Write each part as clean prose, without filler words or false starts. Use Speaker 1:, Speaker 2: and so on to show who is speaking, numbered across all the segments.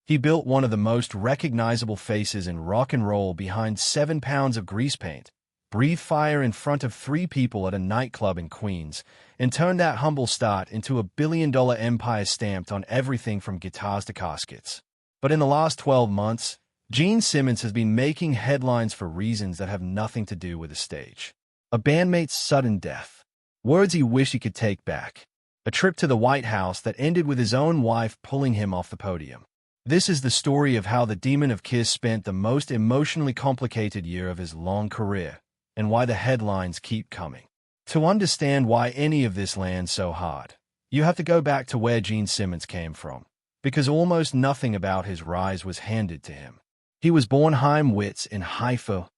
Speaker 1: He built one of the most recognizable faces in rock and roll behind 7 pounds of grease paint, breathed fire in front of 3 people at a nightclub in Queens, and turned that humble start into a billion-dollar empire stamped on everything from guitars to caskets. But in the last 12 months, Gene Simmons has been making headlines for reasons that have nothing to do with the stage. A bandmate's sudden death. Words he wished he could take back. A trip to the White House that ended with his own wife pulling him off the podium. This is the story of how the Demon of Kiss spent the most emotionally complicated year of his long career, and why the headlines keep coming. To understand why any of this lands so hard, you have to go back to where Gene Simmons came from, because almost nothing about his rise was handed to him. He was born Chaim Witz in Haifa,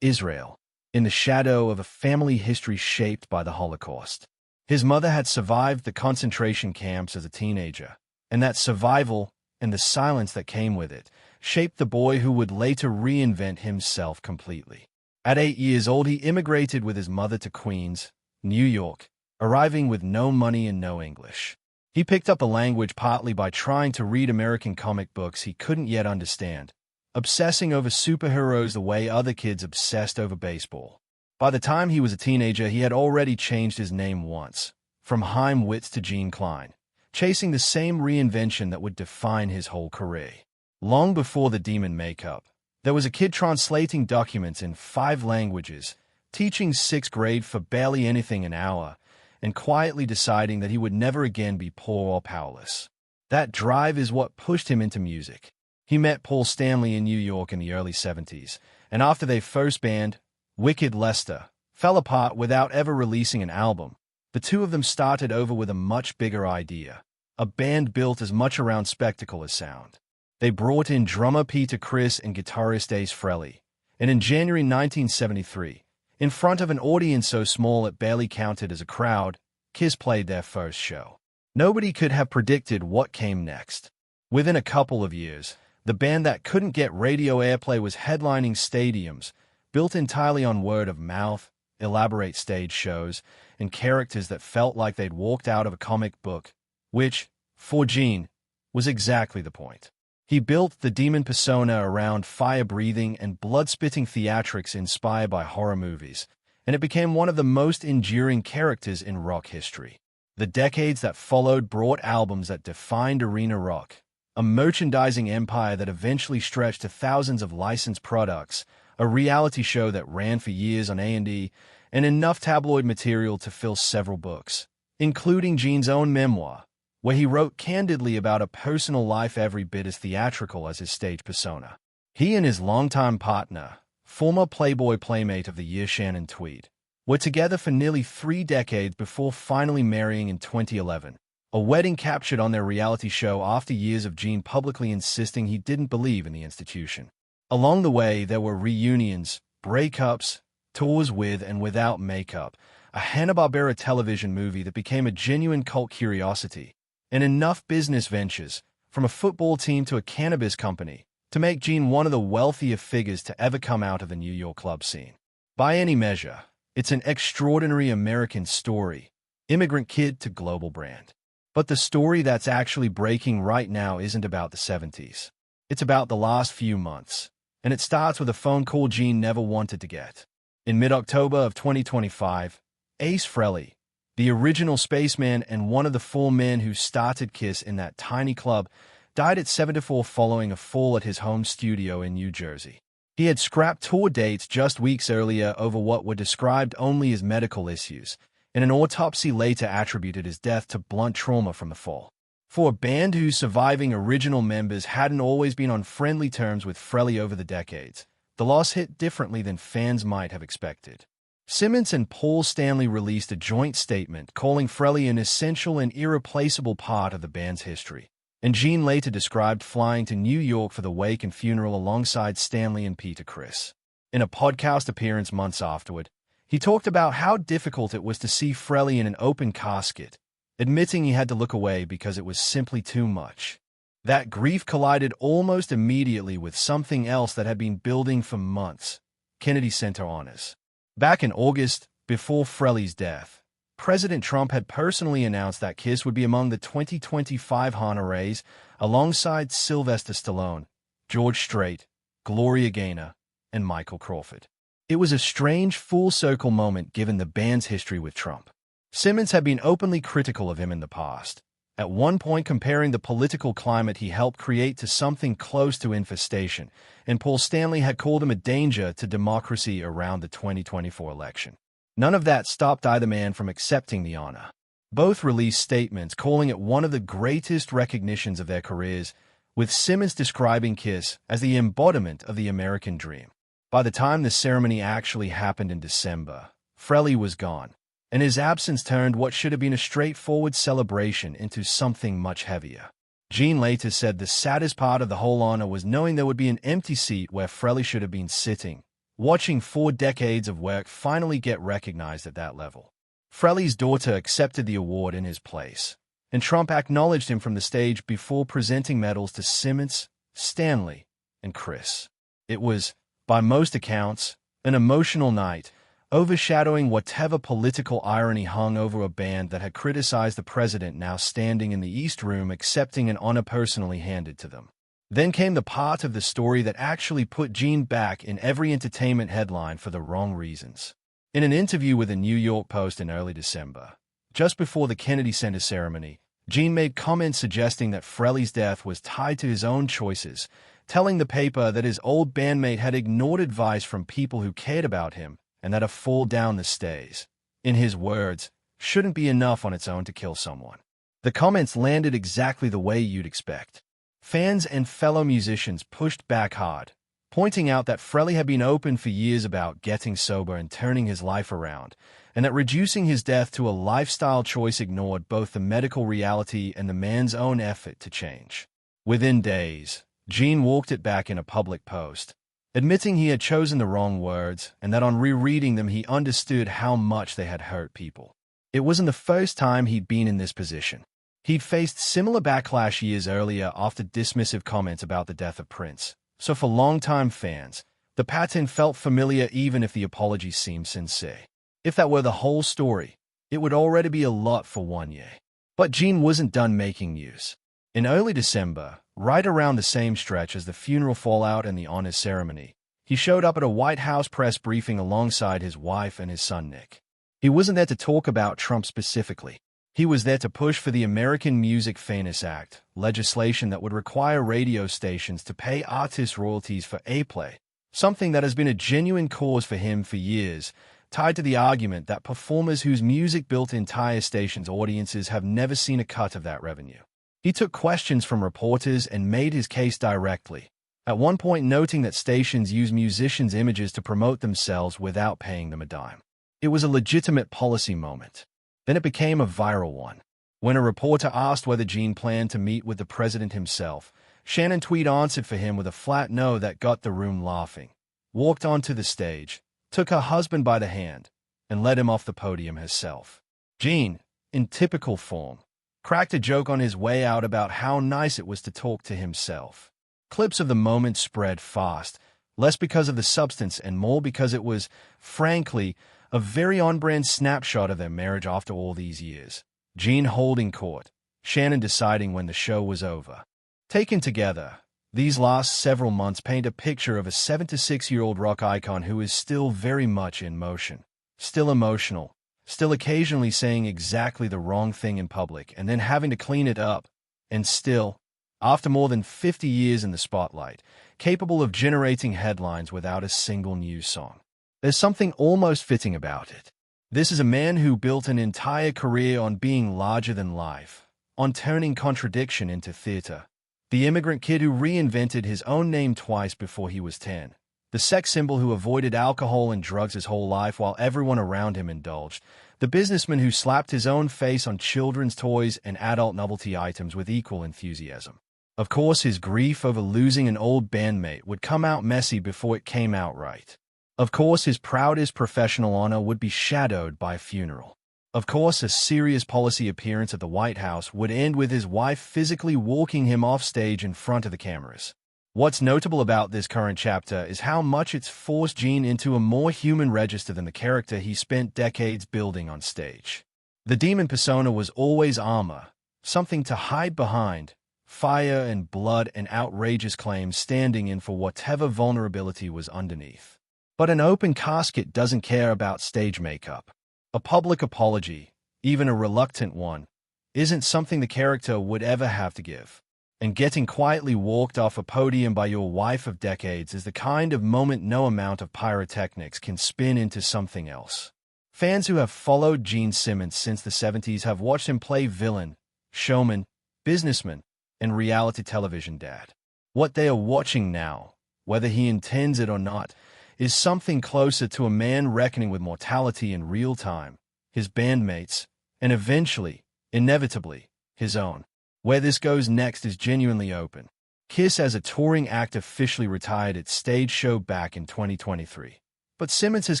Speaker 1: Israel, in the shadow of a family history shaped by the Holocaust. His mother had survived the concentration camps as a teenager, and that survival, and the silence that came with it, shaped the boy who would later reinvent himself completely. At 8 years old, he immigrated with his mother to Queens, New York, arriving with no money and no English. He picked up the language partly by trying to read American comic books he couldn't yet understand, obsessing over superheroes the way other kids obsessed over baseball. By the time he was a teenager, he had already changed his name once, from Chaim Witz to Gene Klein, chasing the same reinvention that would define his whole career. Long before the demon makeup, there was a kid translating documents in 5 languages, teaching 6th grade for barely anything an hour, and quietly deciding that he would never again be poor or powerless. That drive is what pushed him into music. He met Paul Stanley in New York in the early 70s, and after their first band, Wicked Lester, fell apart without ever releasing an album, the two of them started over with a much bigger idea, a band built as much around spectacle as sound. They brought in drummer Peter Criss and guitarist Ace Frehley, and in January 1973, in front of an audience so small it barely counted as a crowd, Kiss played their first show. Nobody could have predicted what came next. Within a couple of years, the band that couldn't get radio airplay was headlining stadiums, built entirely on word of mouth, elaborate stage shows, and characters that felt like they'd walked out of a comic book, which, for Gene, was exactly the point. He built the demon persona around fire-breathing and blood-spitting theatrics inspired by horror movies, and it became one of the most enduring characters in rock history. The decades that followed brought albums that defined arena rock, a merchandising empire that eventually stretched to thousands of licensed products, a reality show that ran for years on A&E, and enough tabloid material to fill several books, including Gene's own memoir, where he wrote candidly about a personal life every bit as theatrical as his stage persona. He and his longtime partner, former Playboy Playmate of the Year Shannon Tweed, were together for nearly 3 decades before finally marrying in 2011, a wedding captured on their reality show after years of Gene publicly insisting he didn't believe in the institution. Along the way, there were reunions, breakups, tours with and without makeup, a Hanna-Barbera television movie that became a genuine cult curiosity, and enough business ventures, from a football team to a cannabis company, to make Gene one of the wealthier figures to ever come out of the New York club scene. By any measure, it's an extraordinary American story, immigrant kid to global brand. But the story that's actually breaking right now isn't about the 70s. It's about the last few months, and it starts with a phone call Gene never wanted to get. In mid-October of 2025, Ace Frehley, the original spaceman and one of the 4 men who started Kiss in that tiny club, died at 74 following a fall at his home studio in New Jersey. He had scrapped tour dates just weeks earlier over what were described only as medical issues, and an autopsy later attributed his death to blunt trauma from the fall. For a band whose surviving original members hadn't always been on friendly terms with Frehley over the decades, the loss hit differently than fans might have expected. Simmons and Paul Stanley released a joint statement calling Frehley an essential and irreplaceable part of the band's history, and Gene later described flying to New York for the wake and funeral alongside Stanley and Peter Criss. In a podcast appearance months afterward, he talked about how difficult it was to see Frehley in an open casket, admitting he had to look away because it was simply too much. That grief collided almost immediately with something else that had been building for months: Kennedy Center honors. Back in August, before Frehley's death, President Trump had personally announced that Kiss would be among the 2025 honorees alongside Sylvester Stallone, George Strait, Gloria Gaynor, and Michael Crawford. It was a strange full-circle moment given the band's history with Trump. Simmons had been openly critical of him in the past, at one point comparing the political climate he helped create to something close to infestation, and Paul Stanley had called him a danger to democracy around the 2024 election. None of that stopped either man from accepting the honor. Both released statements calling it one of the greatest recognitions of their careers, with Simmons describing Kiss as the embodiment of the American dream. By the time the ceremony actually happened in December, Frehley was gone, and his absence turned what should have been a straightforward celebration into something much heavier. Gene later said the saddest part of the whole honor was knowing there would be an empty seat where Frehley should have been sitting, watching 4 decades of work finally get recognized at that level. Frehley's daughter accepted the award in his place, and Trump acknowledged him from the stage before presenting medals to Simmons, Stanley, and Chris. It was, by most accounts, an emotional night, overshadowing whatever political irony hung over a band that had criticized the president now standing in the East Room accepting an honor personally handed to them. Then came the part of the story that actually put Gene back in every entertainment headline for the wrong reasons. In an interview with the New York Post in early December, just before the Kennedy Center ceremony, Gene made comments suggesting that Frehley's death was tied to his own choices, telling the paper that his old bandmate had ignored advice from people who cared about him and that a fall down the stairs, in his words, shouldn't be enough on its own to kill someone. The comments landed exactly the way you'd expect. Fans and fellow musicians pushed back hard, pointing out that Frehley had been open for years about getting sober and turning his life around, and that reducing his death to a lifestyle choice ignored both the medical reality and the man's own effort to change. Within days, Gene walked it back in a public post, admitting he had chosen the wrong words and that on rereading them he understood how much they had hurt people. It wasn't the first time he'd been in this position. He'd faced similar backlash years earlier after dismissive comments about the death of Prince, so for longtime fans, the pattern felt familiar even if the apology seemed sincere. If that were the whole story, it would already be a lot for one year. But Gene wasn't done making news. In early December, right around the same stretch as the funeral fallout and the honors ceremony, he showed up at a White House press briefing alongside his wife and his son Nick. He wasn't there to talk about Trump specifically. He was there to push for the American Music Fairness Act, legislation that would require radio stations to pay artists royalties for airplay, something that has been a genuine cause for him for years, tied to the argument that performers whose music built entire stations' audiences have never seen a cut of that revenue. He took questions from reporters and made his case directly, at one point noting that stations use musicians' images to promote themselves without paying them a dime. It was a legitimate policy moment. Then it became a viral one. When a reporter asked whether Gene planned to meet with the president himself, Shannon Tweed answered for him with a flat no that got the room laughing, walked onto the stage, took her husband by the hand, and led him off the podium herself. Gene, in typical form, cracked a joke on his way out about how nice it was to talk to himself. Clips of the moment spread fast, less because of the substance and more because it was, frankly, a very on-brand snapshot of their marriage after all these years. Gene holding court, Shannon deciding when the show was over. Taken together, these last several months paint a picture of a 76-year-old rock icon who is still very much in motion, still emotional, still occasionally saying exactly the wrong thing in public and then having to clean it up, and still, after more than 50 years in the spotlight, capable of generating headlines without a single news song. There's something almost fitting about it. This is a man who built an entire career on being larger than life, on turning contradiction into theater. The immigrant kid who reinvented his own name twice before he was 10. The sex symbol who avoided alcohol and drugs his whole life while everyone around him indulged. The businessman who slapped his own face on children's toys and adult novelty items with equal enthusiasm. Of course, his grief over losing an old bandmate would come out messy before it came out right. Of course, his proudest professional honor would be shadowed by a funeral. Of course, a serious policy appearance at the White House would end with his wife physically walking him off stage in front of the cameras. What's notable about this current chapter is how much it's forced Gene into a more human register than the character he spent decades building on stage. The demon persona was always armor, something to hide behind, fire and blood and outrageous claims standing in for whatever vulnerability was underneath. But an open casket doesn't care about stage makeup. A public apology, even a reluctant one, isn't something the character would ever have to give. And getting quietly walked off a podium by your wife of decades is the kind of moment no amount of pyrotechnics can spin into something else. Fans who have followed Gene Simmons since the 70s have watched him play villain, showman, businessman, and reality television dad. What they are watching now, whether he intends it or not, is something closer to a man reckoning with mortality in real time, his bandmates, and eventually, inevitably, his own. Where this goes next is genuinely open. Kiss as a touring act officially retired its stage show back in 2023. But Simmons has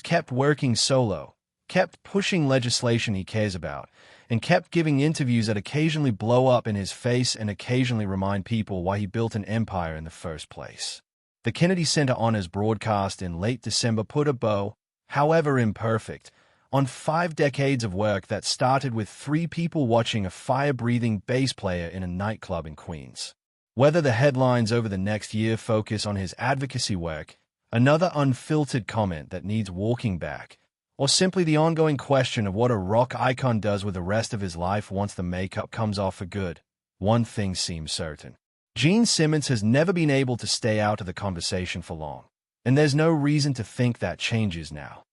Speaker 1: kept working solo, kept pushing legislation he cares about, and kept giving interviews that occasionally blow up in his face and occasionally remind people why he built an empire in the first place. The Kennedy Center Honors broadcast in late December put a bow, however imperfect, on 5 decades of work that started with 3 people watching a fire-breathing bass player in a nightclub in Queens. Whether the headlines over the next year focus on his advocacy work, another unfiltered comment that needs walking back, or simply the ongoing question of what a rock icon does with the rest of his life once the makeup comes off for good, one thing seems certain. Gene Simmons has never been able to stay out of the conversation for long, and there's no reason to think that changes now.